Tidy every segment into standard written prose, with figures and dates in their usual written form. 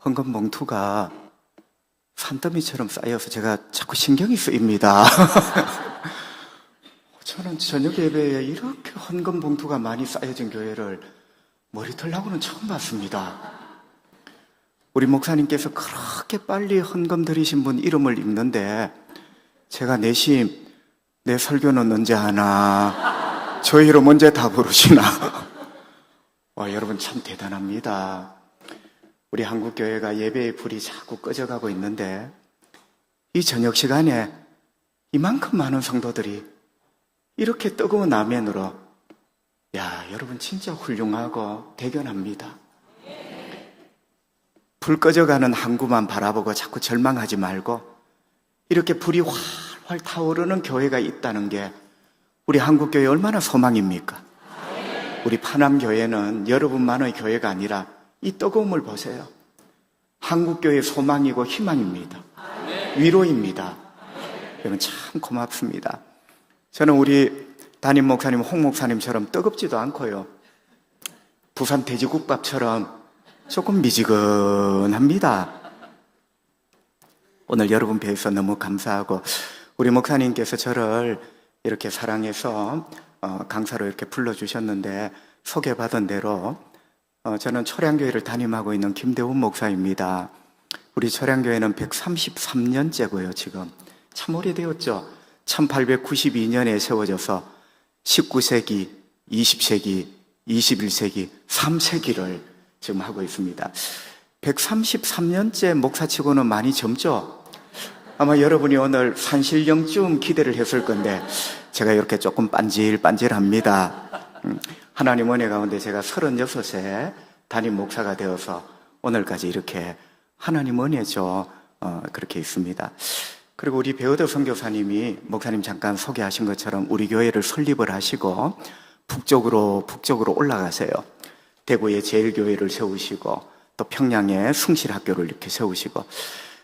헌금 봉투가 산더미처럼 쌓여서 제가 자꾸 신경이 쓰입니다. 저는 저녁 예배에 이렇게 헌금 봉투가 많이 쌓여진 교회를 머리털하고는 처음 봤습니다. 우리 목사님께서 그렇게 빨리 헌금 드리신 분 이름을 읽는데 제가 내심 내 설교는 언제 하나, 저 이름 언제 다 부르시나. 와, 여러분 참 대단합니다. 우리 한국교회가 예배의 불이 자꾸 꺼져가고 있는데 이 저녁 시간에 이만큼 많은 성도들이 이렇게 뜨거운 아멘으로, 야, 여러분 진짜 훌륭하고 대견합니다. 불 꺼져가는 항구만 바라보고 자꾸 절망하지 말고 이렇게 불이 활활 타오르는 교회가 있다는 게 우리 한국교회 얼마나 소망입니까? 우리 파남교회는 여러분만의 교회가 아니라 이 뜨거움을 보세요. 한국교회의 소망이고 희망입니다. 위로입니다. 여러분 참 고맙습니다. 저는 우리 담임 목사님, 홍 목사님처럼 뜨겁지도 않고요. 부산 돼지국밥처럼 조금 미지근합니다. 오늘 여러분 뵈서 너무 감사하고 우리 목사님께서 저를 이렇게 사랑해서 강사로 이렇게 불러주셨는데 소개받은 대로 저는 초량교회를 담임하고 있는 김대훈 목사입니다. 우리 초량교회는 133년째고요. 지금 참 오래되었죠. 1892년에 세워져서 19세기, 20세기, 21세기, 3세기를 지금 하고 있습니다. 133년째 목사치고는 많이 젊죠? 아마 여러분이 오늘 산신령쯤 기대를 했을 건데 제가 이렇게 조금 빤질빤질합니다. 하나님 은혜 가운데 제가 36세 담임 목사가 되어서 오늘까지 이렇게 하나님 은혜죠. 그렇게 있습니다. 그리고 우리 배우더 선교사님이 목사님 잠깐 소개하신 것처럼 우리 교회를 설립을 하시고 북쪽으로 올라가세요. 대구에 제일교회를 세우시고 또 평양에 승실학교를 이렇게 세우시고,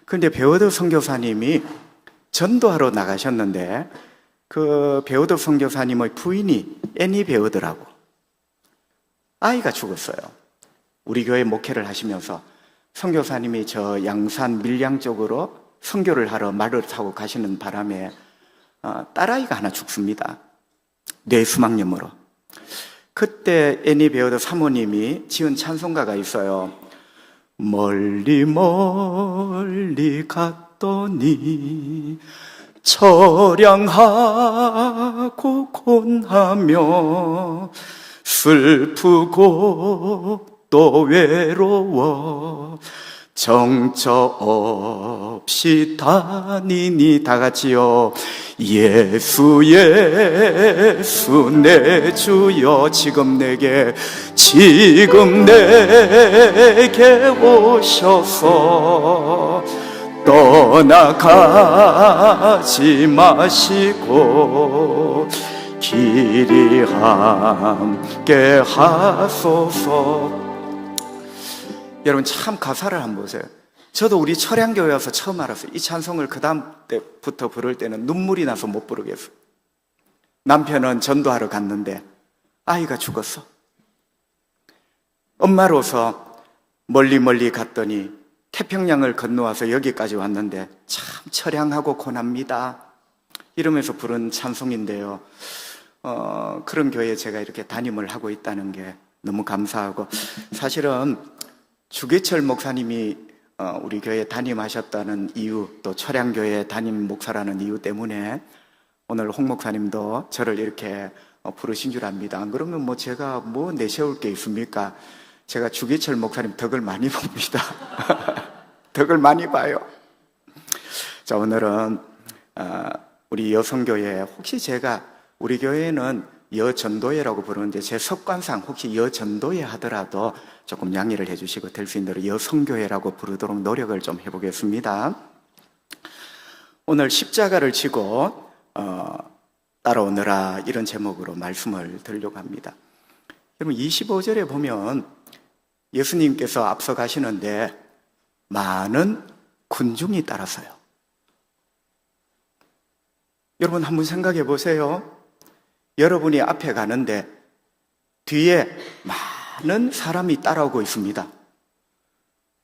그런데 배우더 선교사님이 전도하러 나가셨는데 그 배우더 선교사님의 부인이 애니 배우더라고 아이가 죽었어요. 우리 교회 목회를 하시면서 선교사님이 저 양산 밀양 쪽으로 선교를 하러 말을 타고 가시는 바람에 딸아이가 하나 죽습니다. 뇌수막염으로. 그때 애니 배우더 사모님이 지은 찬송가가 있어요. 멀리 멀리 갔더니 처량하고 곤하며 슬프고 또 외로워 정처 없이 다니니 다 같이요. 예수 예수 내 주여 지금 내게 오셔서 떠나가지 마시고 길이 함께 하소서. 여러분 참 가사를 한번 보세요. 저도 우리 철양교회 와서 처음 알았어요. 이 찬송을 그 다음 때부터 부를 때는 눈물이 나서 못 부르겠어요. 남편은 전도하러 갔는데 아이가 죽었어. 엄마로서 멀리 갔더니 태평양을 건너와서 여기까지 왔는데 참 처량하고 고납니다. 이러면서 부른 찬송인데요. 그런 교회에 제가 이렇게 담임을 하고 있다는 게 너무 감사하고, 사실은 주계철 목사님이 우리 교회에 담임하셨다는 이유, 또 철양교회 담임 목사라는 이유 때문에 오늘 홍 목사님도 저를 이렇게 부르신 줄 압니다. 안 그러면 뭐 제가 뭐 내세울 게 있습니까? 제가 주계철 목사님 덕을 많이 봅니다. 덕을 많이 봐요. 자, 오늘은 우리 여성교회, 혹시 제가 우리 교회는 여전도회라고 부르는데 제 습관상 혹시 여전도회 하더라도 조금 양해를 해주시고 될 수 있는 대로 여성교회라고 부르도록 노력을 좀 해보겠습니다. 오늘 십자가를 지고 따라오너라, 이런 제목으로 말씀을 드리려고 합니다. 여러분 25절에 보면 예수님께서 앞서 가시는데 많은 군중이 따라서요. 여러분 한번 생각해 보세요. 여러분이 앞에 가는데 뒤에 많은 사람이 따라오고 있습니다.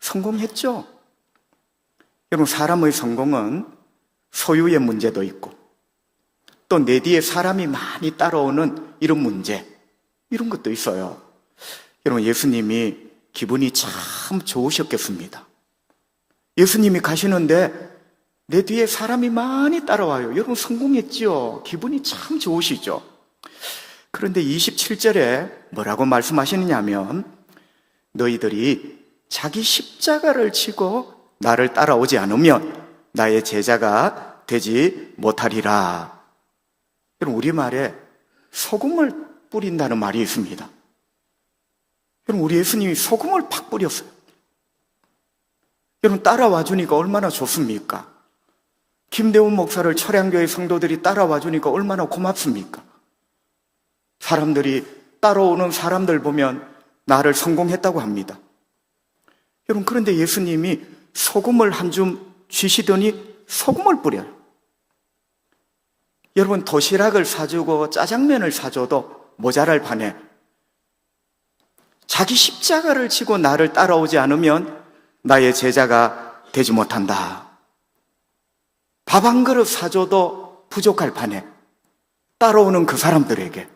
성공했죠? 여러분, 사람의 성공은 소유의 문제도 있고 또 내 뒤에 사람이 많이 따라오는 이런 문제, 이런 것도 있어요. 여러분, 예수님이 기분이 참 좋으셨겠습니다. 예수님이 가시는데 내 뒤에 사람이 많이 따라와요. 여러분, 성공했죠? 기분이 참 좋으시죠? 그런데 27절에 뭐라고 말씀하시느냐 하면 너희들이 자기 십자가를 지고 나를 따라오지 않으면 나의 제자가 되지 못하리라. 여러분, 우리말에 소금을 뿌린다는 말이 있습니다. 여러분, 우리 예수님이 소금을 팍 뿌렸어요. 여러분, 따라와 주니까 얼마나 좋습니까? 김대훈 목사를 철양교회 성도들이 따라와 주니까 얼마나 고맙습니까? 사람들이 따라오는 사람들 보면 나를 성공했다고 합니다. 여러분, 그런데 예수님이 소금을 한 줌 쥐시더니 소금을 뿌려요. 여러분, 도시락을 사주고 짜장면을 사줘도 모자랄 판에 자기 십자가를 지고 나를 따라오지 않으면 나의 제자가 되지 못한다. 밥 한 그릇 사줘도 부족할 판에 따라오는 그 사람들에게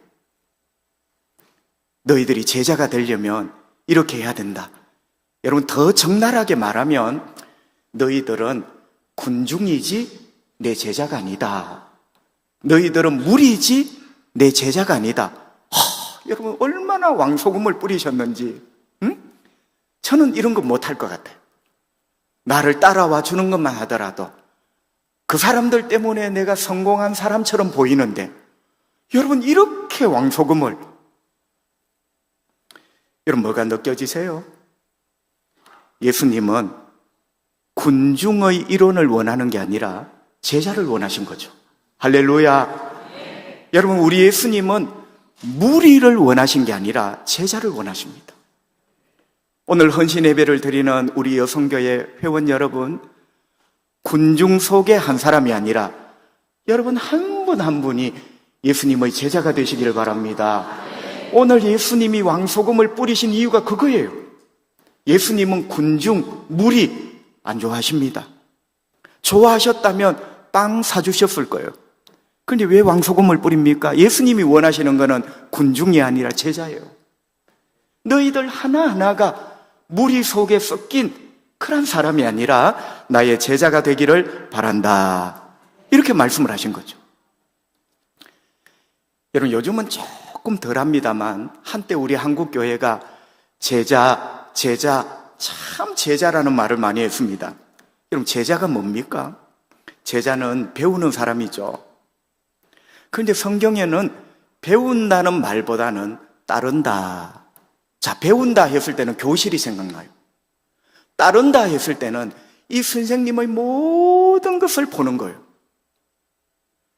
너희들이 제자가 되려면 이렇게 해야 된다. 여러분, 더 적나라하게 말하면 너희들은 군중이지 내 제자가 아니다. 너희들은 무리지 내 제자가 아니다. 여러분, 얼마나 왕소금을 뿌리셨는지. 저는 이런 거 못할 것 같아요. 나를 따라와 주는 것만 하더라도 그 사람들 때문에 내가 성공한 사람처럼 보이는데 여러분, 이렇게 왕소금을. 여러분, 뭐가 느껴지세요? 예수님은 군중의 일원을 원하는 게 아니라 제자를 원하신 거죠. 할렐루야. 여러분, 우리 예수님은 무리를 원하신 게 아니라 제자를 원하십니다. 오늘 헌신 예배를 드리는 우리 여성교회 회원 여러분, 군중 속의 한 사람이 아니라 여러분 한 분 한 분이 예수님의 제자가 되시기를 바랍니다. 오늘 예수님이 왕소금을 뿌리신 이유가 그거예요. 예수님은 군중, 무리 안 좋아하십니다. 좋아하셨다면 빵 사주셨을 거예요. 그런데 왜 왕소금을 뿌립니까? 예수님이 원하시는 것은 군중이 아니라 제자예요. 너희들 하나하나가 무리 속에 섞인 그런 사람이 아니라 나의 제자가 되기를 바란다. 이렇게 말씀을 하신 거죠. 여러분, 요즘은 조금 덜합니다만 한때 우리 한국 교회가 제자, 참 제자라는 말을 많이 했습니다. 여러분, 제자가 뭡니까? 제자는 배우는 사람이죠. 그런데 성경에는 배운다는 말보다는 따른다. 자, 배운다 했을 때는 교실이 생각나요. 따른다 했을 때는 이 선생님의 모든 것을 보는 거예요.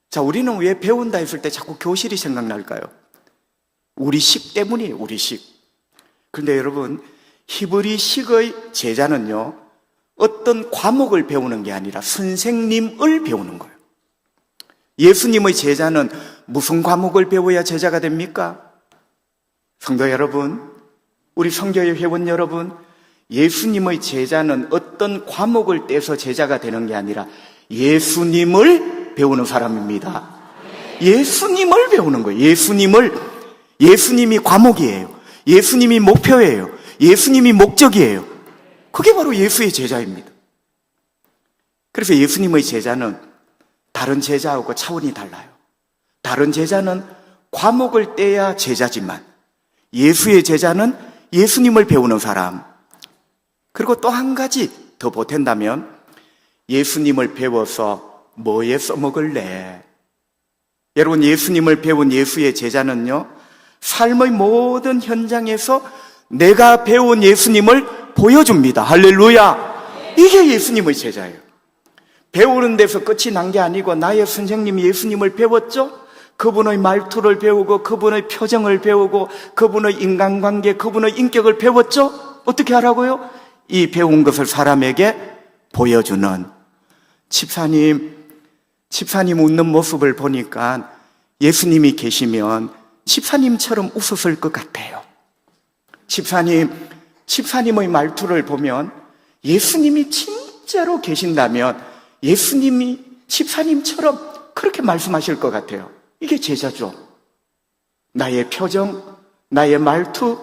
자, 우리는 왜 배운다 했을 때 자꾸 교실이 생각날까요? 우리식 때문이에요, 우리식. 그런데 여러분, 히브리식의 제자는요, 어떤 과목을 배우는 게 아니라 선생님을 배우는 거예요. 예수님의 제자는 무슨 과목을 배워야 제자가 됩니까? 성도 여러분, 우리 성교회 회원 여러분, 예수님의 제자는 어떤 과목을 떼서 제자가 되는 게 아니라 예수님을 배우는 사람입니다. 예수님을 배우는 거예요. 예수님이 과목이에요. 예수님이 목표예요. 예수님이 목적이에요. 그게 바로 예수의 제자입니다. 그래서 예수님의 제자는 다른 제자하고 차원이 달라요. 다른 제자는 과목을 떼야 제자지만 예수의 제자는 예수님을 배우는 사람. 그리고 또 한 가지 더 보탠다면 예수님을 배워서 뭐에 써먹을래? 여러분, 예수님을 배운 예수의 제자는요, 삶의 모든 현장에서 내가 배운 예수님을 보여줍니다. 할렐루야. 이게 예수님의 제자예요. 배우는 데서 끝이 난 게 아니고 나의 선생님이 예수님을 배웠죠? 그분의 말투를 배우고 그분의 표정을 배우고 그분의 인간관계, 그분의 인격을 배웠죠? 어떻게 하라고요? 이 배운 것을 사람에게 보여주는. 집사님 웃는 모습을 보니까 예수님이 계시면 집사님처럼 웃었을 것 같아요. 집사님의 말투를 보면 예수님이 진짜로 계신다면 예수님이 집사님처럼 그렇게 말씀하실 것 같아요. 이게 제자죠. 나의 표정, 나의 말투,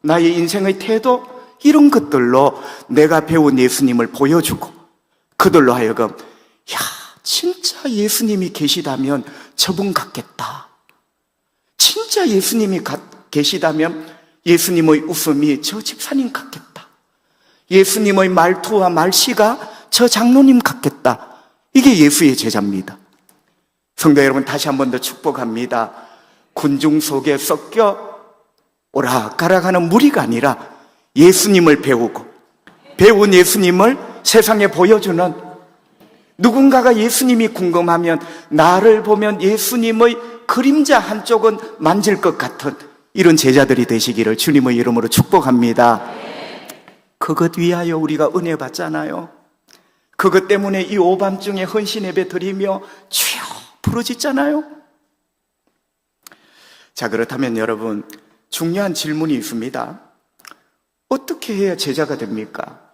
나의 인생의 태도, 이런 것들로 내가 배운 예수님을 보여주고 그들로 하여금 야, 진짜 예수님이 계시다면 저분 같겠다. 진짜 예수님이 계시다면 예수님의 웃음이 저 집사님 같겠다. 예수님의 말투와 말씨가 저 장로님 같겠다. 이게 예수의 제자입니다. 성도 여러분, 다시 한 번 더 축복합니다. 군중 속에 섞여 오락가락하는 무리가 아니라 예수님을 배우고 배운 예수님을 세상에 보여주는, 누군가가 예수님이 궁금하면 나를 보면 예수님의 그림자 한쪽은 만질 것 같은 이런 제자들이 되시기를 주님의 이름으로 축복합니다. 그것 위하여 우리가 은혜 받잖아요. 그것 때문에 이 오밤중에 헌신 예배 드리며 주여 부르짖잖아요. 자, 그렇다면 여러분, 중요한 질문이 있습니다. 어떻게 해야 제자가 됩니까?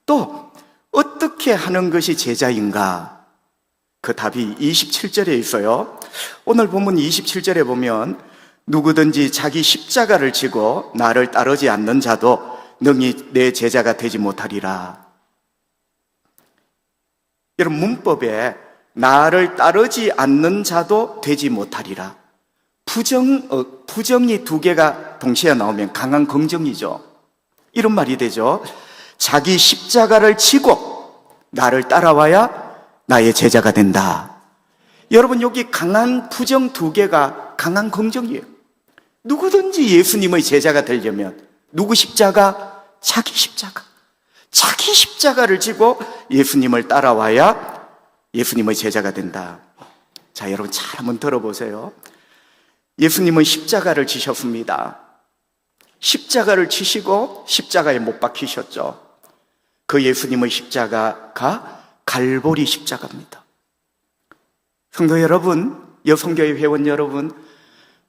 또 어떻게 하는 것이 제자인가? 그 답이 27절에 있어요. 오늘 본문 27절에 보면 누구든지 자기 십자가를 지고 나를 따르지 않는 자도 능히 내 제자가 되지 못하리라. 여러분, 문법에 나를 따르지 않는 자도 되지 못하리라. 부정이 두 개가 동시에 나오면 강한 긍정이죠. 이런 말이 되죠. 자기 십자가를 지고 나를 따라와야 나의 제자가 된다. 여러분, 여기 강한 부정 두 개가 강한 긍정이에요. 누구든지 예수님의 제자가 되려면 누구 십자가? 자기 십자가. 자기 십자가를 지고 예수님을 따라와야 예수님의 제자가 된다. 자, 여러분 잘 한번 들어보세요. 예수님은 십자가를 지셨습니다. 십자가를 지시고 십자가에 못 박히셨죠. 그 예수님의 십자가가 갈보리 십자가입니다. 성도 여러분, 여성교회 회원 여러분,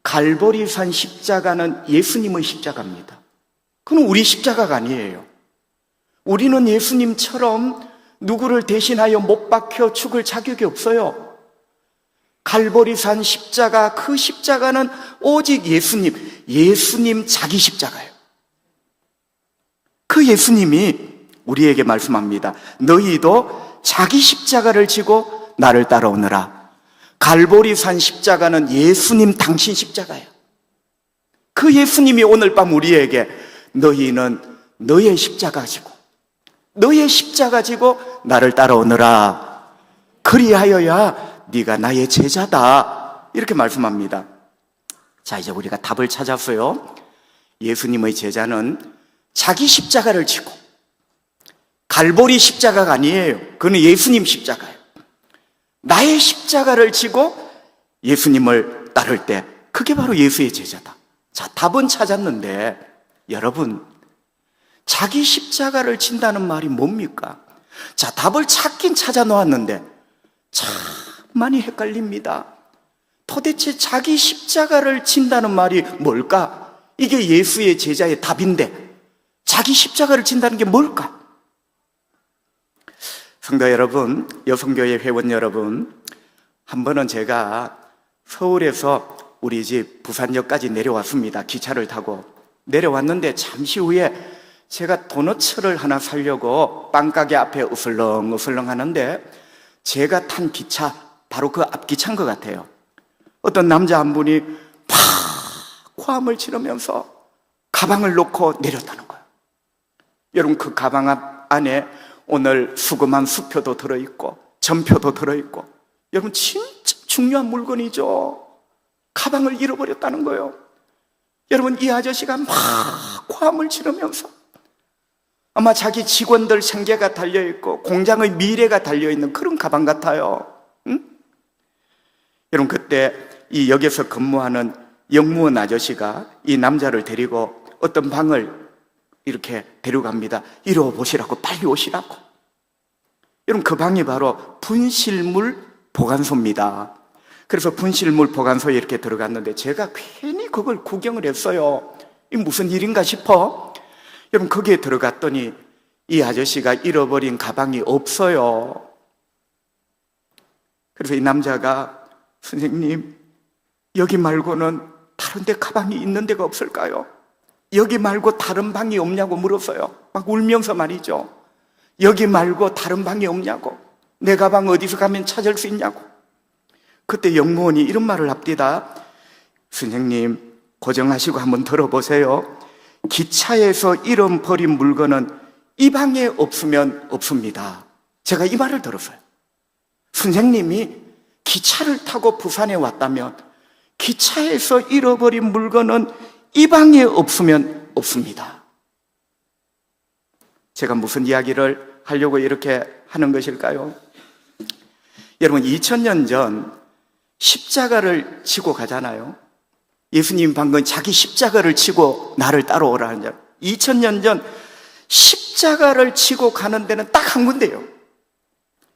갈보리산 십자가는 예수님의 십자가입니다. 그건 우리 십자가가 아니에요. 우리는 예수님처럼 누구를 대신하여 못 박혀 죽을 자격이 없어요. 갈보리산 십자가, 그 십자가는 오직 예수님 자기 십자가예요. 그 예수님이 우리에게 말씀합니다. 너희도 자기 십자가를 지고 나를 따라오너라. 갈보리산 십자가는 예수님 당신 십자가예요. 그 예수님이 오늘 밤 우리에게 너희는 너의 십자가 지고 너의 십자가 지고 나를 따라오너라. 그리하여야 네가 나의 제자다. 이렇게 말씀합니다. 자, 이제 우리가 답을 찾았어요. 예수님의 제자는 자기 십자가를 지고, 갈보리 십자가가 아니에요. 그는 예수님 십자가예요. 나의 십자가를 지고 예수님을 따를 때 그게 바로 예수의 제자다. 자, 답은 찾았는데 여러분, 자기 십자가를 진다는 말이 뭡니까? 자, 답을 찾긴 찾아 놓았는데 참 많이 헷갈립니다. 도대체 자기 십자가를 진다는 말이 뭘까? 이게 예수의 제자의 답인데 자기 십자가를 진다는 게 뭘까? 성도 여러분, 여성교회 회원 여러분, 한 번은 제가 서울에서 우리 집 부산역까지 내려왔습니다. 기차를 타고 내려왔는데 잠시 후에 제가 도너츠를 하나 사려고 빵가게 앞에 으슬렁으슬렁 하는데 제가 탄 기차, 바로 그 앞기차인 것 같아요. 어떤 남자 한 분이 팍 고함을 지르면서 가방을 놓고 내렸다는 거예요. 여러분, 그 가방 안에 오늘 수금한 수표도 들어있고 전표도 들어있고, 여러분 진짜 중요한 물건이죠. 가방을 잃어버렸다는 거예요. 여러분, 이 아저씨가 막 고함을 지르면서 아마 자기 직원들 생계가 달려있고 공장의 미래가 달려있는 그런 가방 같아요. 응? 여러분, 그때 이 역에서 근무하는 영무원 아저씨가 이 남자를 데리고 어떤 방을 이렇게 데려갑니다. 이리 보시라고, 빨리 오시라고. 여러분, 그 방이 바로 분실물 보관소입니다. 그래서 분실물 보관소에 이렇게 들어갔는데 제가 괜히 그걸 구경을 했어요. 이 무슨 일인가 싶어. 여러분, 거기에 들어갔더니 이 아저씨가 잃어버린 가방이 없어요. 그래서 이 남자가 선생님, 여기 말고는 다른 데 가방이 있는 데가 없을까요? 여기 말고 다른 방이 없냐고 물었어요. 막 울면서 말이죠. 여기 말고 다른 방이 없냐고. 내 가방 어디서 가면 찾을 수 있냐고. 그때 영무원이 이런 말을 합디다. 선생님, 고정하시고 한번 들어보세요. 기차에서 잃어버린 물건은 이 방에 없으면 없습니다. 제가 이 말을 들었어요. 선생님이 기차를 타고 부산에 왔다면 기차에서 잃어버린 물건은 이 방에 없으면 없습니다. 제가 무슨 이야기를 하려고 이렇게 하는 것일까요? 여러분, 2000년 전 십자가를 지고 가잖아요. 예수님 방금 자기 십자가를 지고 나를 따라오라는 자. 2000년 전 십자가를 지고 가는 데는 딱 한 군데예요.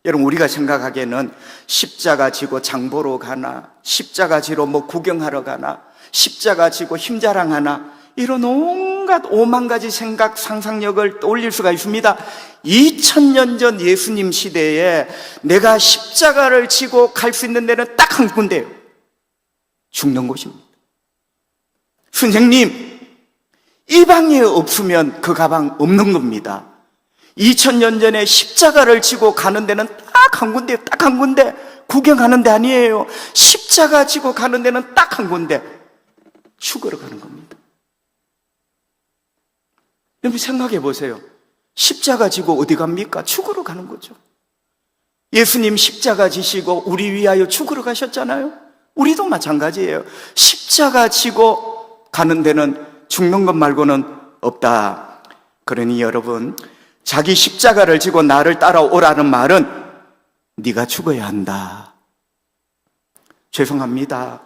여러분, 우리가 생각하기에는 십자가 지고 장 보러 가나, 십자가 지러 뭐 구경하러 가나, 십자가 지고 힘자랑하나, 이런 온갖 5만 가지 생각, 상상력을 떠올릴 수가 있습니다. 2000년 전 예수님 시대에 내가 십자가를 지고 갈 수 있는 데는 딱 한 군데예요. 죽는 곳입니다. 선생님, 이 방에 없으면 그 가방 없는 겁니다. 2000년 전에 십자가를 지고 가는 데는 딱 한 군데, 딱 한 군데. 구경하는 데 아니에요. 십자가 지고 가는 데는 딱 한 군데. 죽으러 가는 겁니다. 여러분, 생각해 보세요. 십자가 지고 어디 갑니까? 죽으러 가는 거죠. 예수님 십자가 지시고 우리 위하여 죽으러 가셨잖아요. 우리도 마찬가지예요. 십자가 지고 가는 데는 죽는 것 말고는 없다. 그러니 여러분, 자기 십자가를 지고 나를 따라오라는 말은 네가 죽어야 한다. 죄송합니다.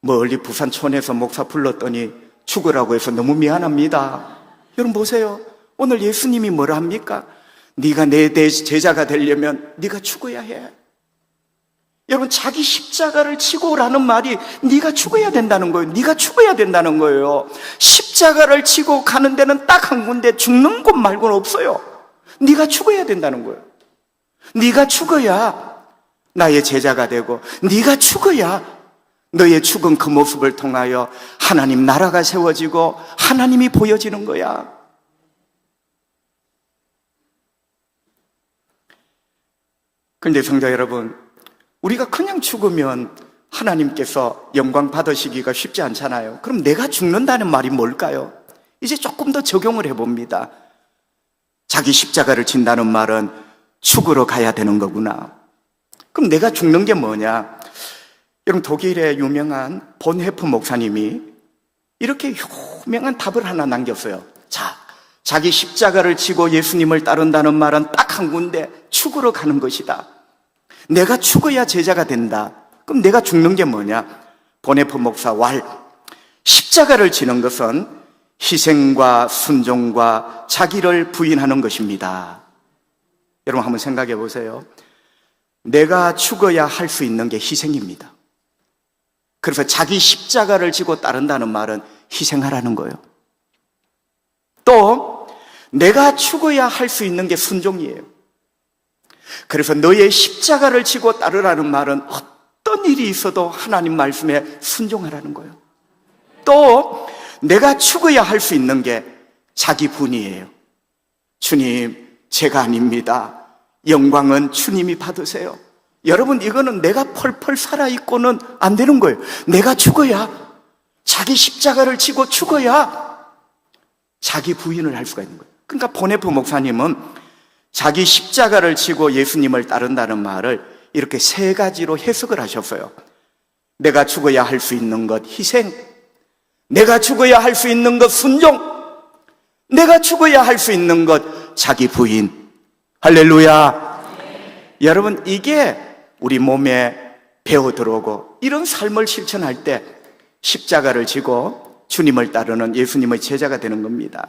멀리 부산촌에서 목사 불렀더니 죽으라고 해서 너무 미안합니다. 여러분 보세요. 오늘 예수님이 뭐라 합니까? 네가 내 제자가 되려면 네가 죽어야 해. 여러분, 자기 십자가를 지고 오라는 말이 네가 죽어야 된다는 거예요. 네가 죽어야 된다는 거예요. 십자가를 지고 가는 데는 딱 한 군데, 죽는 곳 말고는 없어요. 네가 죽어야 된다는 거예요. 네가 죽어야 나의 제자가 되고, 네가 죽어야 너의 죽은 그 모습을 통하여 하나님 나라가 세워지고 하나님이 보여지는 거야. 그런데 성도 여러분, 우리가 그냥 죽으면 하나님께서 영광 받으시기가 쉽지 않잖아요. 그럼 내가 죽는다는 말이 뭘까요? 이제 조금 더 적용을 해봅니다. 자기 십자가를 진다는 말은 죽으러 가야 되는 거구나. 그럼 내가 죽는 게 뭐냐? 여러분, 독일의 유명한 본헤프 목사님이 이렇게 유명한 답을 하나 남겼어요. 자, 자기 십자가를 지고 예수님을 따른다는 말은 딱 한 군데, 죽으러 가는 것이다. 내가 죽어야 제자가 된다. 그럼 내가 죽는 게 뭐냐? 본헤프 목사 왈, 십자가를 지는 것은 희생과 순종과 자기를 부인하는 것입니다. 여러분 한번 생각해 보세요. 내가 죽어야 할 수 있는 게 희생입니다. 그래서 자기 십자가를 지고 따른다는 말은 희생하라는 거예요. 또 내가 죽어야 할 수 있는 게 순종이에요. 그래서 너의 십자가를 지고 따르라는 말은 어떤 일이 있어도 하나님 말씀에 순종하라는 거예요. 또 내가 죽어야 할 수 있는 게 자기 분이에요. 주님, 제가 아닙니다. 영광은 주님이 받으세요. 여러분, 이거는 내가 펄펄 살아있고는 안 되는 거예요. 내가 죽어야, 자기 십자가를 지고 죽어야 자기 부인을 할 수가 있는 거예요. 그러니까 본헤프 목사님은 자기 십자가를 지고 예수님을 따른다는 말을 이렇게 세 가지로 해석을 하셨어요. 내가 죽어야 할 수 있는 것 희생, 내가 죽어야 할 수 있는 것 순종, 내가 죽어야 할 수 있는 것 자기 부인. 할렐루야. 여러분, 이게 우리 몸에 배어 들어오고 이런 삶을 실천할 때 십자가를 지고 주님을 따르는 예수님의 제자가 되는 겁니다.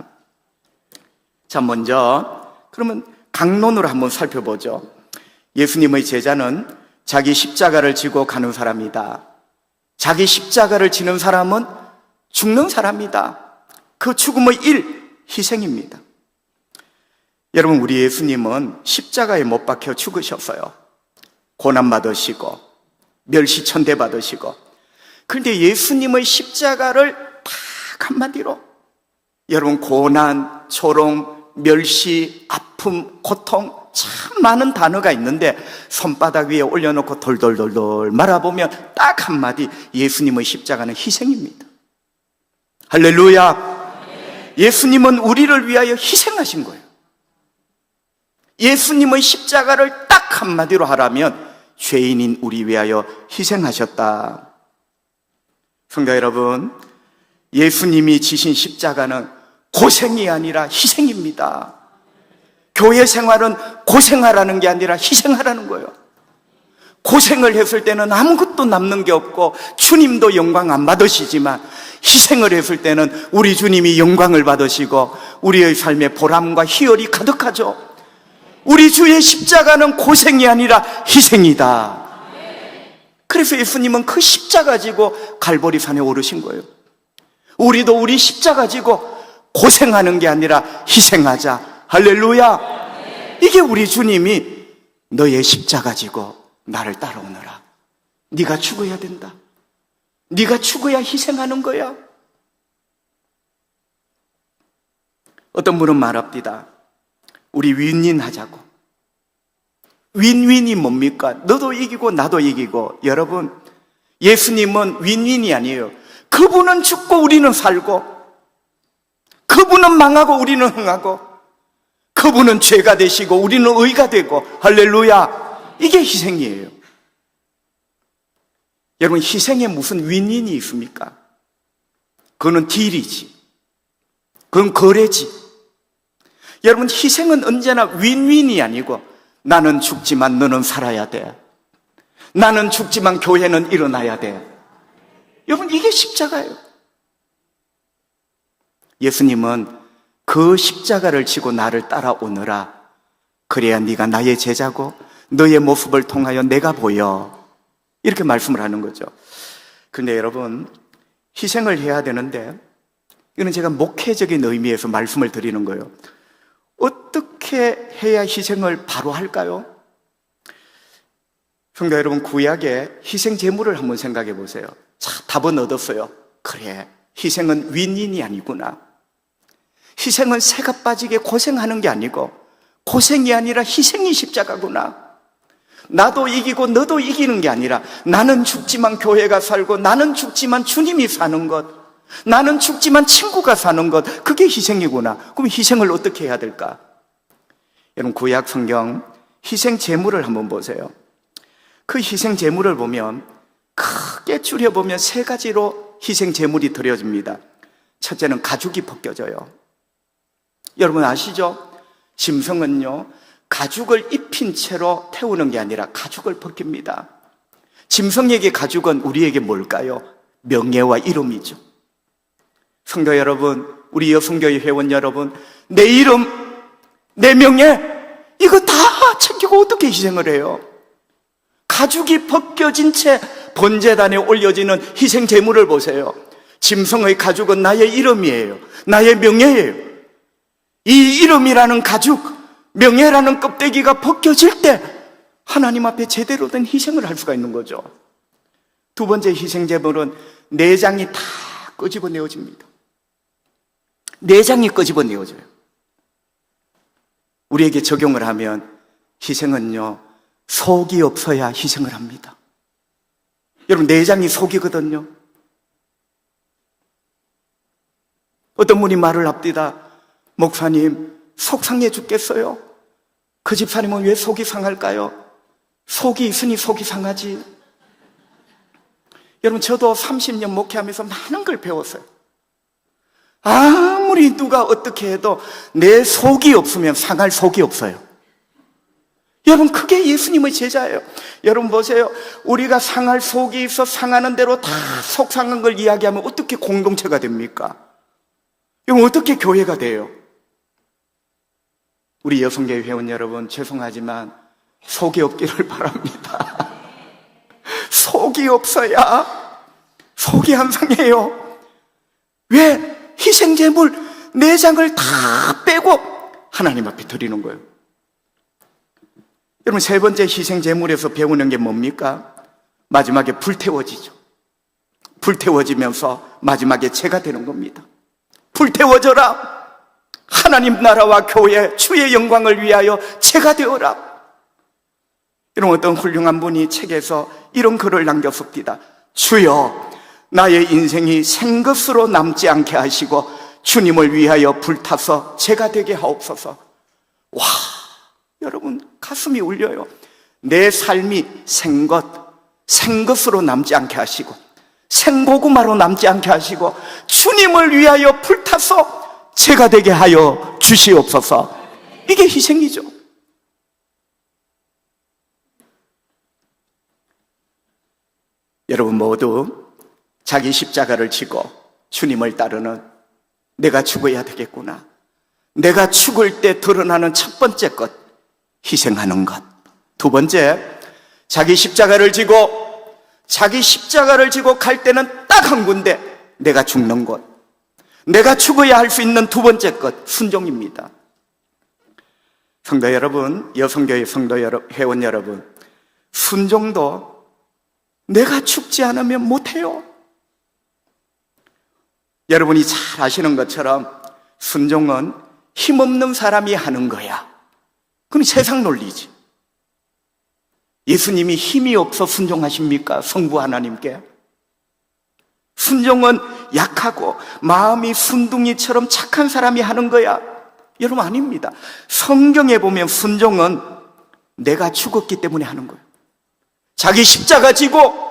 자, 먼저 그러면 강론으로 한번 살펴보죠. 예수님의 제자는 자기 십자가를 지고 가는 사람이다. 자기 십자가를 지는 사람은 죽는 사람이다. 그 죽음의 일, 희생입니다. 여러분, 우리 예수님은 십자가에 못 박혀 죽으셨어요. 고난받으시고 멸시천대 받으시고. 그런데 예수님의 십자가를 딱 한마디로, 여러분, 고난, 조롱, 멸시, 아픔, 고통, 참 많은 단어가 있는데 손바닥 위에 올려놓고 돌돌돌돌 말아보면 딱 한마디, 예수님의 십자가는 희생입니다. 할렐루야. 예수님은 우리를 위하여 희생하신 거예요. 예수님의 십자가를 딱 한마디로 하라면 죄인인 우리 위하여 희생하셨다. 성도 여러분, 예수님이 지신 십자가는 고생이 아니라 희생입니다. 교회 생활은 고생하라는 게 아니라 희생하라는 거예요. 고생을 했을 때는 아무것도 남는 게 없고 주님도 영광 안 받으시지만, 희생을 했을 때는 우리 주님이 영광을 받으시고 우리의 삶에 보람과 희열이 가득하죠. 우리 주의 십자가는 고생이 아니라 희생이다. 그래서 예수님은 그 십자가 지고 갈보리산에 오르신 거예요. 우리도 우리 십자가 지고 고생하는 게 아니라 희생하자. 할렐루야. 이게 우리 주님이 너의 십자가 지고 나를 따라오너라. 네가 죽어야 된다. 네가 죽어야 희생하는 거야. 어떤 분은 말합니다. 우리 윈윈 하자고. 윈윈이 뭡니까? 너도 이기고 나도 이기고. 여러분, 예수님은 윈윈이 아니에요. 그분은 죽고 우리는 살고, 그분은 망하고 우리는 흥하고, 그분은 죄가 되시고 우리는 의가 되고. 할렐루야. 이게 희생이에요. 여러분, 희생에 무슨 윈윈이 있습니까? 그거는 딜이지. 그건 거래지. 여러분, 희생은 언제나 윈윈이 아니고, 나는 죽지만 너는 살아야 돼. 나는 죽지만 교회는 일어나야 돼. 여러분, 이게 십자가예요. 예수님은 그 십자가를 지고 나를 따라오너라. 그래야 네가 나의 제자고 너의 모습을 통하여 내가 보여. 이렇게 말씀을 하는 거죠. 그런데 여러분, 희생을 해야 되는데, 이거는 제가 목회적인 의미에서 말씀을 드리는 거예요. 어떻게 해야 희생을 바로 할까요? 성도 여러분, 구약의 희생 제물을 한번 생각해 보세요. 자, 답은 얻었어요. 그래, 희생은 윈윈이 아니구나. 희생은 새가 빠지게 고생하는 게 아니고, 고생이 아니라 희생이 십자가구나. 나도 이기고 너도 이기는 게 아니라, 나는 죽지만 교회가 살고, 나는 죽지만 주님이 사는 것, 나는 죽지만 친구가 사는 것, 그게 희생이구나. 그럼 희생을 어떻게 해야 될까? 여러분, 구약 성경 희생 제물을 한번 보세요. 그 희생 제물을 보면 크게 줄여보면 세 가지로 희생 제물이 드려집니다. 첫째는 가죽이 벗겨져요. 여러분 아시죠? 짐승은요, 가죽을 입힌 채로 태우는 게 아니라 가죽을 벗깁니다. 짐승에게 가죽은 우리에게 뭘까요? 명예와 이름이죠. 성도 여러분, 우리 여성교회 회원 여러분, 내 이름, 내 명예, 이거 다 챙기고 어떻게 희생을 해요? 가죽이 벗겨진 채 번제단에 올려지는 희생 제물을 보세요. 짐승의 가죽은 나의 이름이에요. 나의 명예예요. 이 이름이라는 가죽, 명예라는 껍데기가 벗겨질 때 하나님 앞에 제대로 된 희생을 할 수가 있는 거죠. 두 번째 희생 제물은 내장이 다 끄집어내어집니다. 내장이 끄집어내어져요. 우리에게 적용을 하면 희생은요, 속이 없어야 희생을 합니다. 여러분, 내장이 속이거든요. 어떤 분이 말을 합디다. 목사님, 속 상해 죽겠어요. 그 집사님은 왜 속이 상할까요? 속이 있으니 속이 상하지. 여러분, 저도 30년 목회하면서 많은 걸 배웠어요. 아무리 누가 어떻게 해도 내 속이 없으면 상할 속이 없어요. 여러분, 그게 예수님의 제자예요. 여러분 보세요. 우리가 상할 속이 있어 상하는 대로 다 속 상한 걸 이야기하면 어떻게 공동체가 됩니까? 여러분, 어떻게 교회가 돼요? 우리 여성교회 회원 여러분, 죄송하지만 속이 없기를 바랍니다. 속이 없어야 속이 안 상해요. 왜? 희생제물 내장을 다 빼고 하나님 앞에 드리는 거예요. 여러분, 세 번째 희생 제물에서 배우는 게 뭡니까? 마지막에 불태워지죠. 불태워지면서 마지막에 제가 되는 겁니다. 불태워져라. 하나님 나라와 교회 주의 영광을 위하여 제가 되어라. 이런 어떤 훌륭한 분이 책에서 이런 글을 남겼습니다. 주여, 나의 인생이 생것으로 남지 않게 하시고 주님을 위하여 불타서 제가 되게 하옵소서. 와, 여러분 가슴이 울려요. 내 삶이 생것으로 남지 않게 하시고 생고구마로 남지 않게 하시고 주님을 위하여 불타서 제가 되게 하여 주시옵소서. 이게 희생이죠. 여러분 모두 자기 십자가를 지고 주님을 따르는 내가 죽어야 되겠구나. 내가 죽을 때 드러나는 첫 번째 것, 희생하는 것. 두 번째, 자기 십자가를 지고 갈 때는 딱 한 군데, 내가 죽는 곳. 내가 죽어야 할 수 있는 두 번째 것, 순종입니다. 성도 여러분, 여성교회 성도 여러분, 회원 여러분, 순종도 내가 죽지 않으면 못해요. 여러분이 잘 아시는 것처럼 순종은 힘없는 사람이 하는 거야. 그건 세상 논리지. 예수님이 힘이 없어 순종하십니까? 성부 하나님께. 순종은 약하고 마음이 순둥이처럼 착한 사람이 하는 거야. 여러분, 아닙니다. 성경에 보면 순종은 내가 죽었기 때문에 하는 거예요. 자기 십자가 지고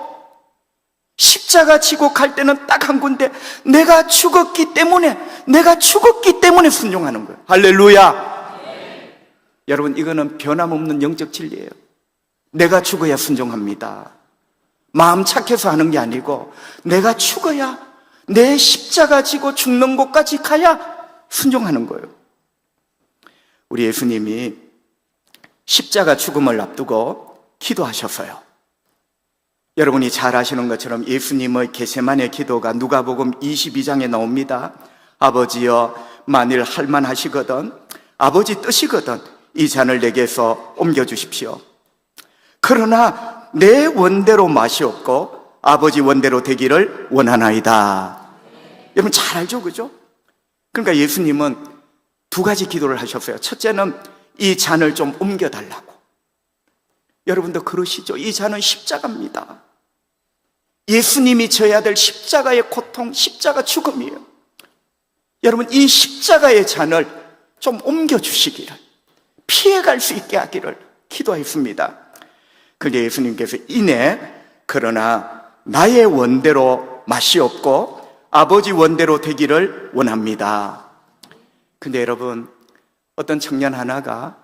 갈 때는 딱 한 군데, 내가 죽었기 때문에 순종하는 거예요. 할렐루야. 네. 여러분, 이거는 변함없는 영적 진리예요. 내가 죽어야 순종합니다. 마음 착해서 하는 게 아니고 내가 죽어야, 내 십자가 지고 죽는 곳까지 가야 순종하는 거예요. 우리 예수님이 십자가 죽음을 앞두고 기도하셨어요. 여러분이 잘 아시는 것처럼 예수님의 겟세마네 기도가 누가복음 22장에 나옵니다. 아버지여, 만일 할만하시거든, 아버지 뜻이거든 이 잔을 내게서 옮겨주십시오. 그러나 내 원대로 마시옵고 아버지 원대로 되기를 원하나이다. 여러분 잘 알죠, 그죠? 그러니까 예수님은 두 가지 기도를 하셨어요. 첫째는 이 잔을 좀 옮겨달라고. 여러분도 그러시죠? 이 잔은 십자가입니다. 예수님이 져야 될 십자가의 고통, 십자가 죽음이에요. 여러분, 이 십자가의 잔을 좀 옮겨주시기를, 피해갈 수 있게 하기를 기도했습니다. 그런데 예수님께서 이내, 그러나 나의 원대로 마시옵고 아버지 원대로 되기를 원합니다. 근데 여러분, 어떤 청년 하나가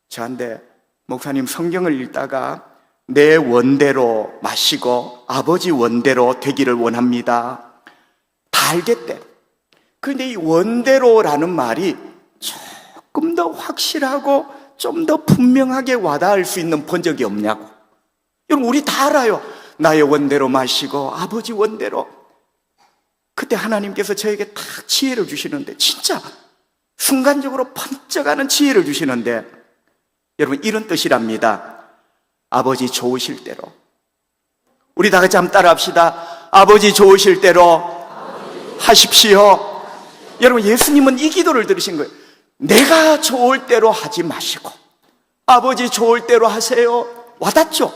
저한테, 목사님, 성경을 읽다가 내 원대로 마시고 아버지 원대로 되기를 원합니다. 다 알겠대. 그런데 이 원대로라는 말이 조금 더 확실하고 좀 더 분명하게 와닿을 수 있는 번역이 없냐고. 여러분, 우리 다 알아요. 나의 원대로 마시고 아버지 원대로. 그때 하나님께서 저에게 딱 지혜를 주시는데, 진짜 순간적으로 번쩍하는 지혜를 주시는데, 여러분, 이런 뜻이랍니다. 아버지 좋으실 대로. 우리 다 같이 한번 따라 합시다. 아버지 좋으실 대로 하십시오. 여러분, 예수님은 이 기도를 들으신 거예요. 내가 좋을 대로 하지 마시고 아버지 좋을 대로 하세요. 와닿죠?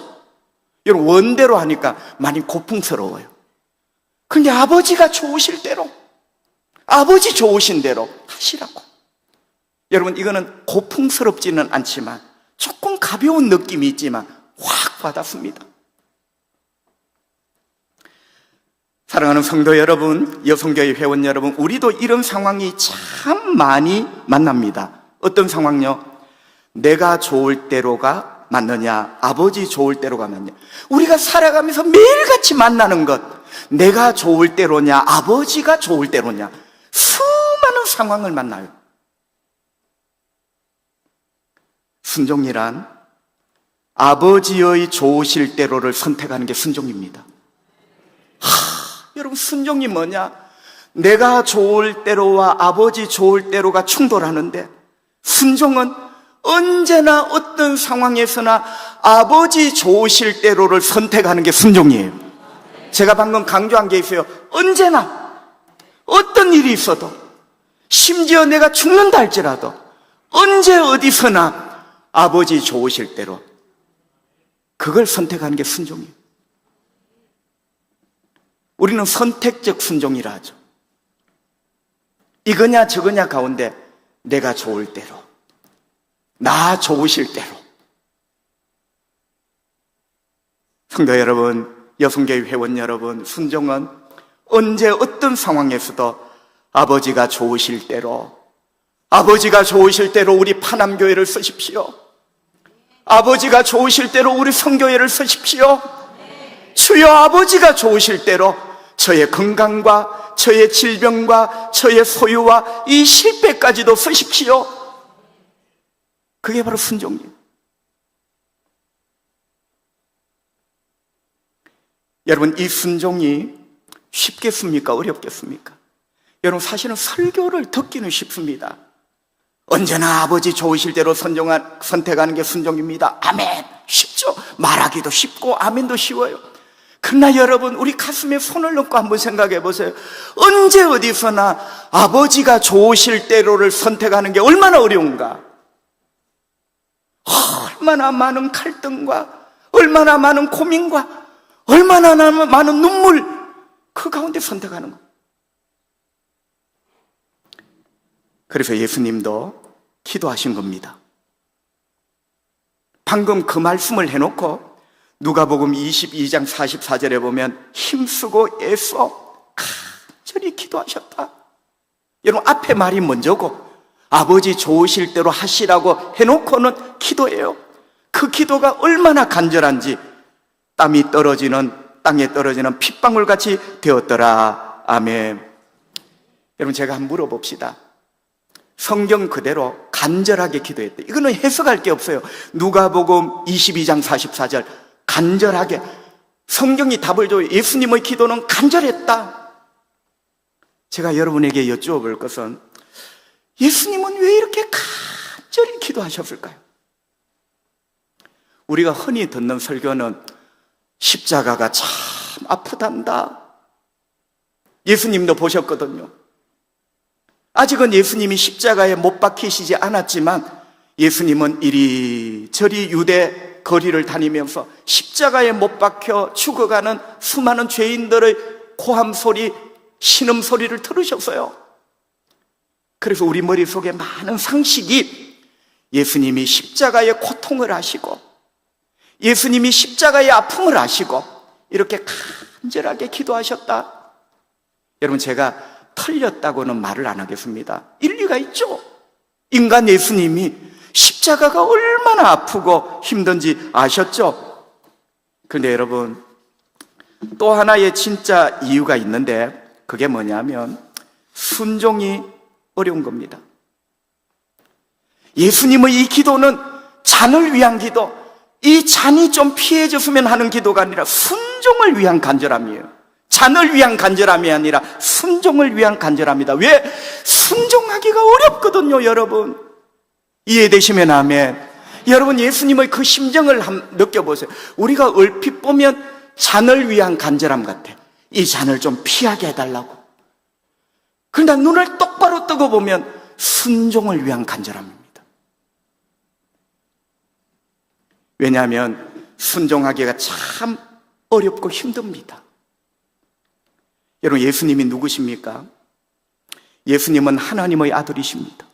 여러분, 원대로 하니까 많이 고풍스러워요. 근데 아버지가 좋으실 대로, 아버지 좋으신 대로 하시라고. 여러분, 이거는 고풍스럽지는 않지만 조금 가벼운 느낌이 있지만 확 와닿습니다. 사랑하는 성도 여러분, 여성교회 회원 여러분, 우리도 이런 상황이 참 많이 만납니다. 어떤 상황요? 내가 좋을 대로가 맞느냐, 아버지 좋을 대로가 맞느냐. 우리가 살아가면서 매일같이 만나는 것, 내가 좋을 대로냐, 아버지가 좋을 대로냐, 수많은 상황을 만나요. 순종이란 아버지의 좋으실 대로를 선택하는 게 순종입니다. 여러분, 순종이 뭐냐? 내가 좋을 대로와 아버지 좋을 대로가 충돌하는데 순종은 언제나 어떤 상황에서나 아버지 좋으실 대로를 선택하는 게 순종이에요. 제가 방금 강조한 게 있어요. 언제나 어떤 일이 있어도, 심지어 내가 죽는다 할지라도 언제 어디서나 아버지 좋으실 대로 그걸 선택하는 게 순종이에요. 우리는 선택적 순종이라 하죠. 이거냐 저거냐 가운데 내가 좋을 대로, 나 좋으실 대로. 성도 여러분, 여성교회 회원 여러분, 순종은 언제 어떤 상황에서도 아버지가 좋으실 대로, 아버지가 좋으실 대로 우리 파남교회를 쓰십시오. 아버지가 좋으실 대로 우리 성교회를 쓰십시오. 주여, 아버지가 좋으실 대로 저의 건강과 저의 질병과 저의 소유와 이 실패까지도 쓰십시오. 그게 바로 순종이에요. 여러분, 이 순종이 쉽겠습니까? 어렵겠습니까? 여러분, 사실은 설교를 듣기는 쉽습니다. 언제나 아버지 좋으실 대로 선택하는 게 순종입니다. 아멘. 쉽죠? 말하기도 쉽고 아멘도 쉬워요. 그러나 여러분, 우리 가슴에 손을 넣고 한번 생각해 보세요. 언제 어디서나 아버지가 좋으실 대로를 선택하는 게 얼마나 어려운가? 얼마나 많은 갈등과 얼마나 많은 고민과 얼마나 많은 눈물, 그 가운데 선택하는 것. 그래서 예수님도 기도하신 겁니다. 방금 그 말씀을 해놓고 누가복음 22장 44절에 보면 힘쓰고 애써 간절히 기도하셨다. 여러분, 앞에 말이 먼저고 아버지 좋으실 대로 하시라고 해놓고는 기도예요. 그 기도가 얼마나 간절한지 땀이 떨어지는, 땅에 떨어지는 핏방울같이 되었더라. 아멘. 여러분, 제가 한번 물어봅시다. 성경 그대로 간절하게 기도했다. 이거는 해석할 게 없어요. 누가복음 22장 44절 간절하게 성경이 답을 줘요. 예수님의 기도는 간절했다. 제가 여러분에게 여쭈어볼 것은 예수님은 왜 이렇게 간절히 기도하셨을까요? 우리가 흔히 듣는 설교는 십자가가 참 아프단다. 예수님도 보셨거든요. 아직은 예수님이 십자가에 못 박히시지 않았지만 예수님은 이리저리 유대 거리를 다니면서 십자가에 못 박혀 죽어가는 수많은 죄인들의 고함 소리, 신음 소리를 들으셨어요. 그래서 우리 머릿속에 많은 상식이 예수님이 십자가의 고통을 하시고 예수님이 십자가의 아픔을 아시고 이렇게 간절하게 기도하셨다. 여러분, 제가 틀렸다고는 말을 안 하겠습니다. 일리가 있죠. 인간 예수님이 십자가가 얼마나 아프고 힘든지 아셨죠? 그런데 여러분, 또 하나의 진짜 이유가 있는데 그게 뭐냐면 순종이 어려운 겁니다. 예수님의 이 기도는 잔을 위한 기도, 이 잔이 좀 피해졌으면 하는 기도가 아니라 순종을 위한 간절함이에요. 잔을 위한 간절함이 아니라 순종을 위한 간절함이다. 왜? 순종하기가 어렵거든요, 여러분. 이해되시면 아멘. 여러분, 예수님의 그 심정을 느껴보세요. 우리가 얼핏 보면 잔을 위한 간절함 같아. 이 잔을 좀 피하게 해달라고. 그러나 눈을 똑바로 뜨고 보면 순종을 위한 간절함입니다. 왜냐하면 순종하기가 참 어렵고 힘듭니다. 여러분, 예수님이 누구십니까? 예수님은 하나님의 아들이십니다.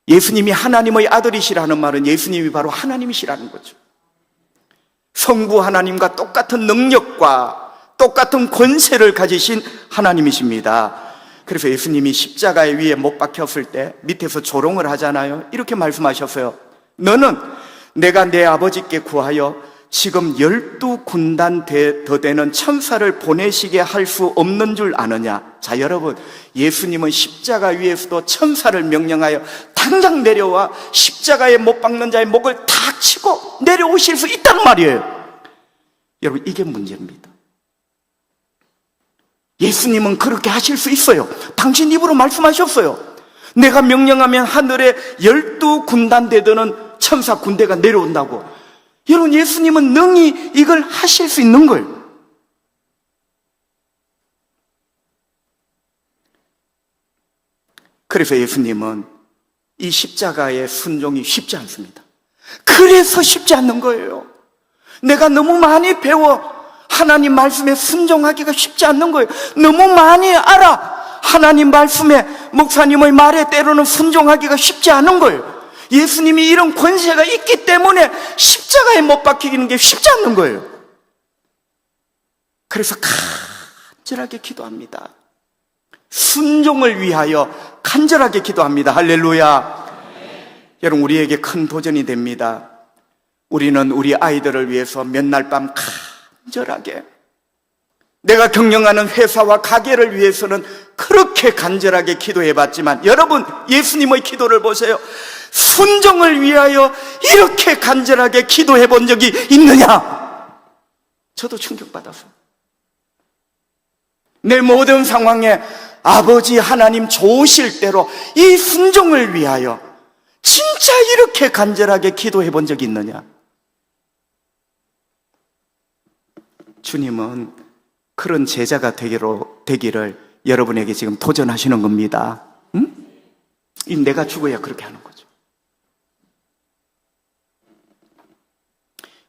예수님이 하나님의 아들이시라는 말은 예수님이 바로 하나님이시라는 거죠. 성부 하나님과 똑같은 능력과 똑같은 권세를 가지신 하나님이십니다. 그래서 예수님이 십자가에 위에 못 박혔을 때 밑에서 조롱을 하잖아요. 이렇게 말씀하셨어요. 너는 내가 내 아버지께 구하여 지금 12군단 더 되는 천사를 보내시게 할 수 없는 줄 아느냐? 자, 여러분, 예수님은 십자가 위에서도 천사를 명령하여 당장 내려와 십자가에 못 박는 자의 목을 탁 치고 내려오실 수 있단 말이에요. 여러분, 이게 문제입니다. 예수님은 그렇게 하실 수 있어요. 당신 입으로 말씀하셨어요. 내가 명령하면 하늘에 12군단 되드는 천사 군대가 내려온다고. 여러분, 예수님은 능히 이걸 하실 수 있는 거예요. 그래서 예수님은 이 십자가의 순종이 쉽지 않습니다. 그래서 쉽지 않는 거예요. 내가 너무 많이 배워 하나님 말씀에 순종하기가 쉽지 않는 거예요. 너무 많이 알아 하나님 말씀에, 목사님의 말에 때로는 순종하기가 쉽지 않은 거예요. 예수님이 이런 권세가 있기 때문에 십자가에 못 박히는 게 쉽지 않는 거예요. 그래서 간절하게 기도합니다. 순종을 위하여 간절하게 기도합니다. 할렐루야. 여러분, 우리에게 큰 도전이 됩니다. 우리는 우리 아이들을 위해서 몇 날 밤 간절하게, 내가 경영하는 회사와 가게를 위해서는 그렇게 간절하게 기도해봤지만, 여러분, 예수님의 기도를 보세요. 순종을 위하여 이렇게 간절하게 기도해본 적이 있느냐? 저도 충격받았어요. 내 모든 상황에 아버지 하나님 좋으실 대로 이 순종을 위하여 진짜 이렇게 간절하게 기도해본 적이 있느냐? 주님은 그런 제자가 되기를 여러분에게 지금 도전하시는 겁니다. 응? 내가 죽어야 그렇게 하는 거죠.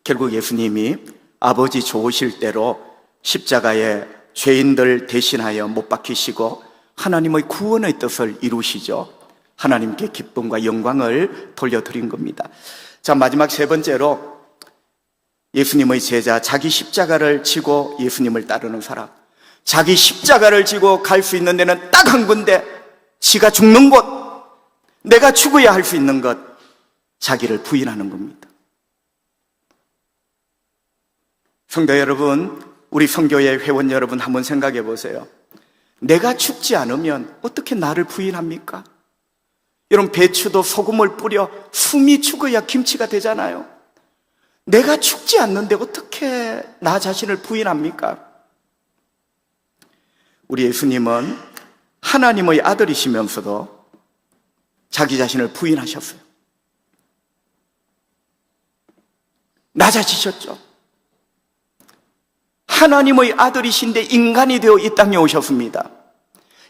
결국 예수님이 아버지 좋으실 대로 십자가에 죄인들 대신하여 못 박히시고 하나님의 구원의 뜻을 이루시죠. 하나님께 기쁨과 영광을 돌려드린 겁니다. 자, 마지막 세 번째로 예수님의 제자, 자기 십자가를 지고 예수님을 따르는 사람. 자기 십자가를 지고 갈 수 있는 데는 딱 한 군데, 지가 죽는 곳, 내가 죽어야 할 수 있는 것, 자기를 부인하는 겁니다. 성도 여러분, 우리 성교회 회원 여러분, 한번 생각해 보세요. 내가 죽지 않으면 어떻게 나를 부인합니까? 여러분, 배추도 소금을 뿌려 숨이 죽어야 김치가 되잖아요. 내가 죽지 않는데 어떻게 나 자신을 부인합니까? 우리 예수님은 하나님의 아들이시면서도 자기 자신을 부인하셨어요. 낮아지셨죠. 하나님의 아들이신데 인간이 되어 이 땅에 오셨습니다.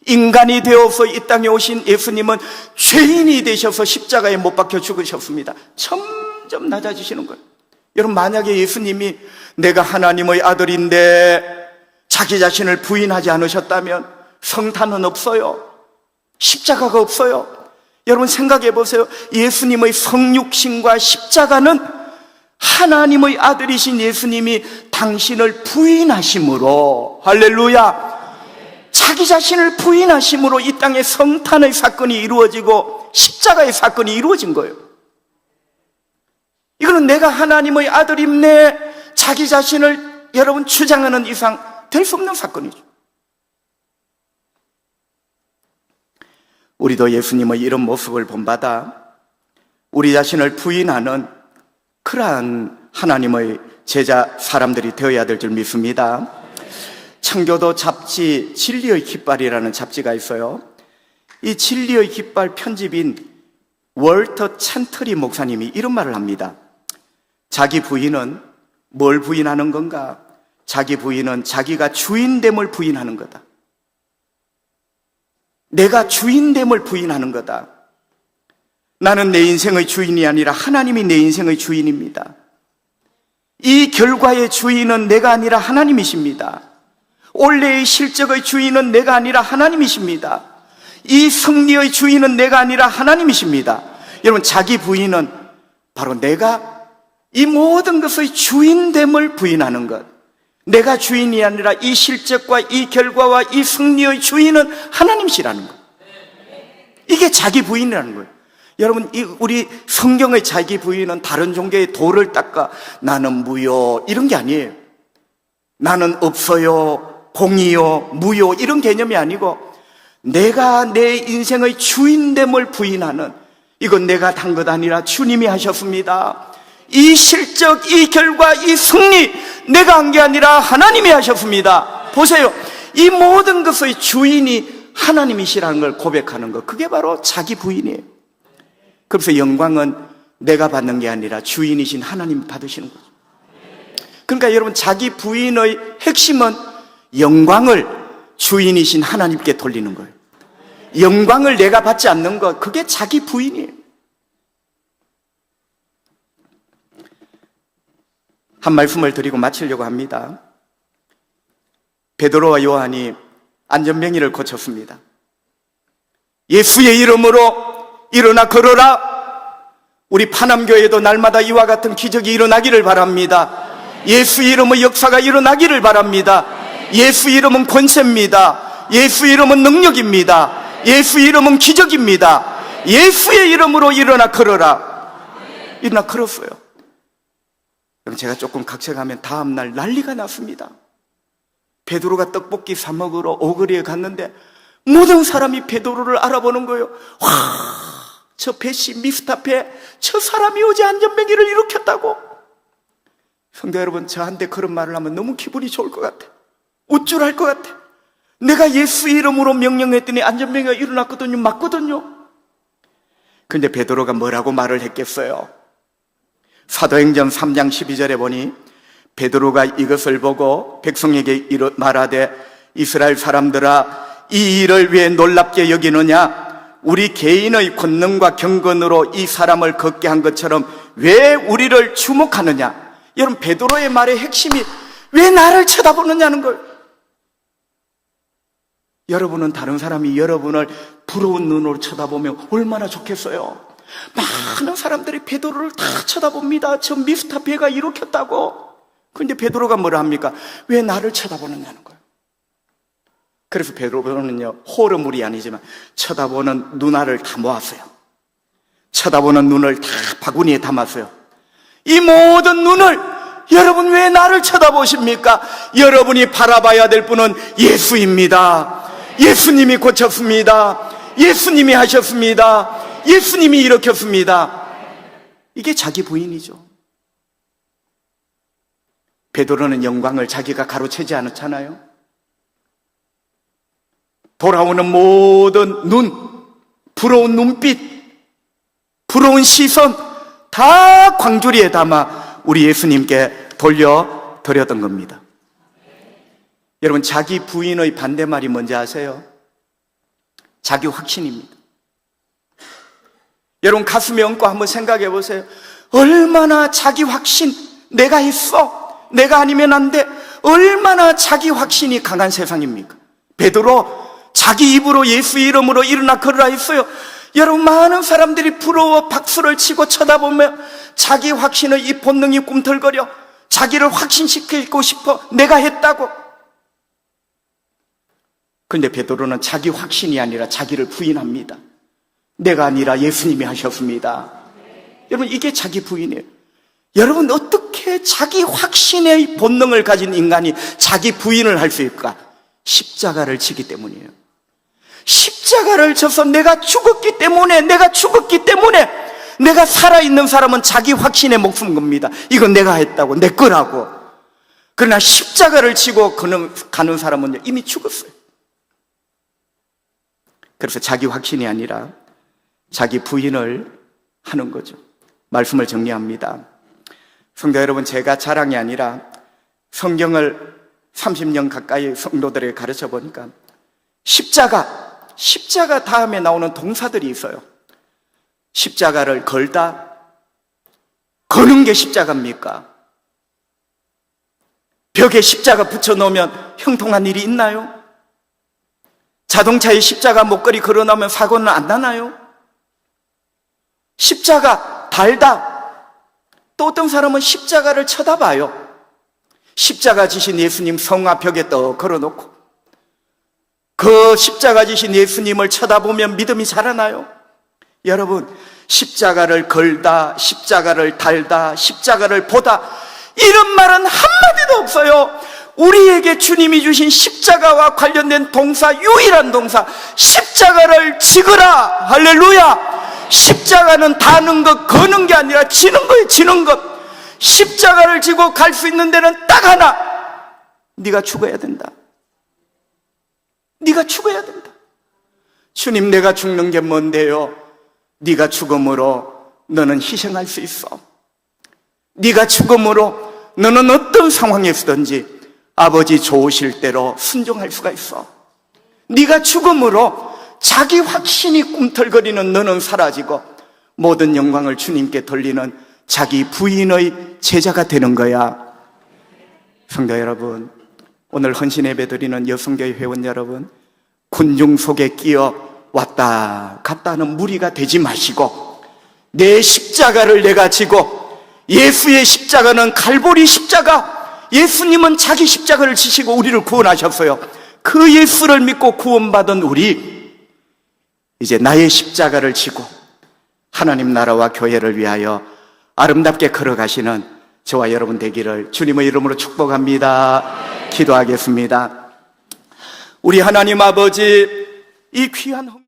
인간이 되어서 이 땅에 오신 예수님은 죄인이 되셔서 십자가에 못 박혀 죽으셨습니다. 점점 낮아지시는 거예요. 여러분, 만약에 예수님이 내가 하나님의 아들인데 자기 자신을 부인하지 않으셨다면 성탄은 없어요. 십자가가 없어요. 여러분, 생각해 보세요. 예수님의 성육신과 십자가는 하나님의 아들이신 예수님이 당신을 부인하심으로, 할렐루야, 자기 자신을 부인하심으로 이 땅에 성탄의 사건이 이루어지고 십자가의 사건이 이루어진 거예요. 이거는 내가 하나님의 아들임내 자기 자신을 여러분 주장하는 이상 될 수 없는 사건이죠. 우리도 예수님의 이런 모습을 본받아 우리 자신을 부인하는 그러한 하나님의 제자 사람들이 되어야 될 줄 믿습니다. 청교도 잡지 진리의 깃발이라는 잡지가 있어요. 이 진리의 깃발 편집인 월터 찬트리 목사님이 이런 말을 합니다. 자기 부인은 뭘 부인하는 건가? 자기 부인은 자기가 주인됨을 부인하는 거다. 내가 주인됨을 부인하는 거다. 나는 내 인생의 주인이 아니라 하나님이 내 인생의 주인입니다. 이 결과의 주인은 내가 아니라 하나님이십니다. 올해의 실적의 주인은 내가 아니라 하나님이십니다. 이 승리의 주인은 내가 아니라 하나님이십니다. 여러분, 자기 부인은 바로 내가 이 모든 것의 주인됨을 부인하는 것. 내가 주인이 아니라 이 실적과 이 결과와 이 승리의 주인은 하나님이시라는 것. 이게 자기 부인이라는 거예요. 여러분, 우리 성경의 자기 부인은 다른 종교의 도를 닦아 나는 무요 이런 게 아니에요. 나는 없어요, 공이요, 무요 이런 개념이 아니고 내가 내 인생의 주인됨을 부인하는, 이건 내가 단 것 아니라 주님이 하셨습니다. 이 실적, 이 결과, 이 승리 내가 한 게 아니라 하나님이 하셨습니다. 보세요, 이 모든 것의 주인이 하나님이시라는 걸 고백하는 것, 그게 바로 자기 부인이에요. 그래서 영광은 내가 받는 게 아니라 주인이신 하나님이 받으시는 거죠. 그러니까 여러분, 자기 부인의 핵심은 영광을 주인이신 하나님께 돌리는 거예요. 영광을 내가 받지 않는 것, 그게 자기 부인이에요. 한 말씀을 드리고 마치려고 합니다. 베드로와 요한이 안전병이를 고쳤습니다. 예수의 이름으로 일어나 걸어라. 우리 파남교회도 날마다 이와 같은 기적이 일어나기를 바랍니다. 예수 이름의 역사가 일어나기를 바랍니다. 예수 이름은 권세입니다. 예수 이름은 능력입니다. 예수 이름은 기적입니다. 예수의 이름으로 일어나 걸어라. 일어나 걸었어요. 그럼 제가 조금 각색하면 다음날 난리가 났습니다. 베드로가 떡볶이 사 먹으러 오거리에 갔는데 모든 사람이 베드로를 알아보는 거예요. 와, 저 배씨 미스터페, 저 사람이 어제 안전병기를 일으켰다고. 성도 여러분, 저한테 그런 말을 하면 너무 기분이 좋을 것 같아. 우쭐할 것 같아. 내가 예수 이름으로 명령했더니 안전병기가 일어났거든요. 맞거든요. 근데 베드로가 뭐라고 말을 했겠어요? 사도행전 3장 12절에 보니 베드로가 이것을 보고 백성에게 말하되 이스라엘 사람들아, 이 일을 왜 놀랍게 여기느냐? 우리 개인의 권능과 경건으로 이 사람을 걷게 한 것처럼 왜 우리를 주목하느냐? 여러분, 베드로의 말의 핵심이 왜 나를 쳐다보느냐는 걸. 여러분은 다른 사람이 여러분을 부러운 눈으로 쳐다보면 얼마나 좋겠어요. 많은 사람들이 베드로를 다 쳐다봅니다. 저 미스터 배가 일으켰다고. 그런데 베드로가 뭐라 합니까? 왜 나를 쳐다보느냐는 거예요. 그래서 베드로는요, 호러물이 아니지만 쳐다보는 눈알을 다 모았어요. 쳐다보는 눈을 다 바구니에 담았어요. 이 모든 눈을, 여러분 왜 나를 쳐다보십니까? 여러분이 바라봐야 될 분은 예수입니다. 예수님이 고쳤습니다. 예수님이 하셨습니다. 예수님이 일으켰습니다. 이게 자기 부인이죠. 베드로는 영광을 자기가 가로채지 않았잖아요. 돌아오는 모든 눈, 부러운 눈빛, 부러운 시선 다 광주리에 담아 우리 예수님께 돌려드렸던 겁니다. 여러분, 자기 부인의 반대말이 뭔지 아세요? 자기 확신입니다. 여러분, 가슴에 얹고 한번 생각해 보세요. 얼마나 자기 확신, 내가 했어, 내가 아니면 안 돼, 얼마나 자기 확신이 강한 세상입니까? 베드로 자기 입으로 예수 이름으로 일어나 걸으라 했어요. 여러분, 많은 사람들이 부러워 박수를 치고 쳐다보며 자기 확신의 이 본능이 꿈틀거려 자기를 확신시키고 싶어 내가 했다고. 그런데 베드로는 자기 확신이 아니라 자기를 부인합니다. 내가 아니라 예수님이 하셨습니다. 여러분, 이게 자기 부인이에요. 여러분, 어떻게 자기 확신의 본능을 가진 인간이 자기 부인을 할 수 있을까? 십자가를 지기 때문이에요. 십자가를 져서 내가 죽었기 때문에, 내가 살아있는 사람은 자기 확신에 목숨 겁니다. 이건 내가 했다고, 내 거라고. 그러나 십자가를 지고 가는 사람은 이미 죽었어요. 그래서 자기 확신이 아니라 자기 부인을 하는 거죠. 말씀을 정리합니다. 성도 여러분, 제가 자랑이 아니라 성경을 30년 가까이 성도들에게 가르쳐 보니까 십자가 다음에 나오는 동사들이 있어요. 십자가를 걸다, 거는 게 십자가입니까? 벽에 십자가 붙여놓으면 형통한 일이 있나요? 자동차에 십자가 목걸이 걸어놓으면 사고는 안 나나요? 십자가 달다. 또 어떤 사람은 십자가를 쳐다봐요. 십자가 지신 예수님 성화 벽에 떡 걸어놓고 그 십자가 지신 예수님을 쳐다보면 믿음이 자라나요? 여러분, 십자가를 걸다, 십자가를 달다, 십자가를 보다, 이런 말은 한마디도 없어요. 우리에게 주님이 주신 십자가와 관련된 동사, 유일한 동사, 십자가를 지거라. 할렐루야. 십자가는 다는 것, 거는 게 아니라 지는 거예요. 지는 것. 십자가를 지고 갈 수 있는 데는 딱 하나. 네가 죽어야 된다. 네가 죽어야 된다. 주님, 내가 죽는 게 뭔데요? 네가 죽음으로 너는 희생할 수 있어. 네가 죽음으로 너는 어떤 상황에서든지 아버지 좋으실 대로 순종할 수가 있어. 네가 죽음으로 자기 확신이 꿈틀거리는 너는 사라지고 모든 영광을 주님께 돌리는 자기 부인의 제자가 되는 거야. 성도 여러분, 오늘 헌신 예배 드리는 여성교회 회원 여러분, 군중 속에 끼어 왔다 갔다 하는 무리가 되지 마시고 내 십자가를 내가 지고, 예수의 십자가는 갈보리 십자가, 예수님은 자기 십자가를 지시고 우리를 구원하셨어요. 그 예수를 믿고 구원받은 우리, 이제 나의 십자가를 지고 하나님 나라와 교회를 위하여 아름답게 걸어가시는 저와 여러분 되기를 주님의 이름으로 축복합니다. 기도하겠습니다. 우리 하나님 아버지, 이 귀한